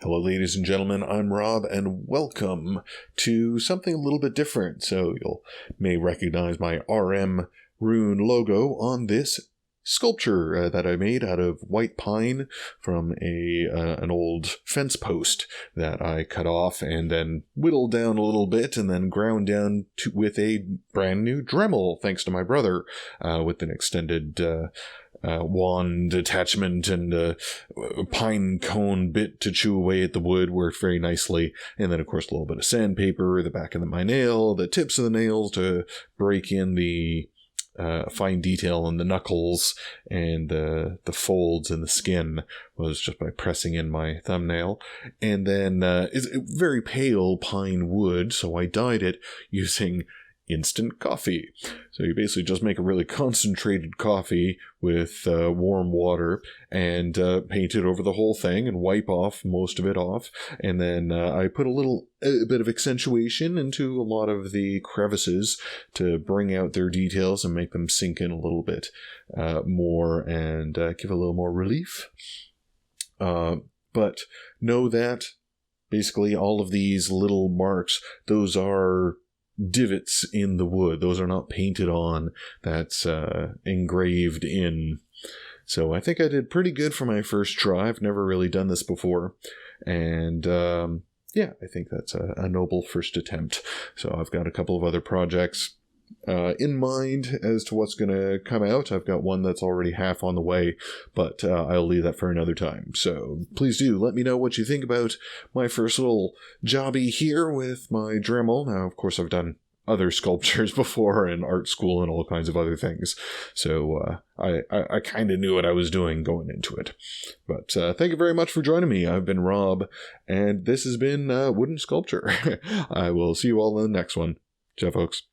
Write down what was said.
Hello, ladies and gentlemen, I'm Rob, and welcome to something a little bit different. So you may recognize my RM rune logo on this sculpture that I made out of white pine from an old fence post that I cut off and then whittled down a little bit and then ground down with a brand new Dremel, thanks to my brother, with an extended wand attachment and a pine cone bit to chew away at the wood. Worked very nicely. And then, of course, a little bit of sandpaper, the back of my nail, the tips of the nails to break in the fine detail on the knuckles, and the folds in the skin was just by pressing in my thumbnail. And then it's very pale pine wood, so I dyed it using instant coffee. So you basically just make a really concentrated coffee with warm water and paint it over the whole thing and wipe off most of it off. And then I put a bit of accentuation into a lot of the crevices to bring out their details and make them sink in a little bit more and give a little more relief. But know that basically all of these little marks, those are divots in the wood. Those are not painted on. That's engraved in. So I think I did pretty good for my first try. I've never really done this before. And yeah, I think that's a noble first attempt. So I've got a couple of other projects in mind as to what's going to come out. I've got one that's already half on the way, but I'll leave that for another time. So please do let me know what you think about my first little jobby here with my Dremel. Now, of course, I've done other sculptures before in art school and all kinds of other things. So I kind of knew what I was doing going into it. But thank you very much for joining me. I've been Rob, and this has been Wooden Sculpture. I will see you all in the next one. Ciao, folks.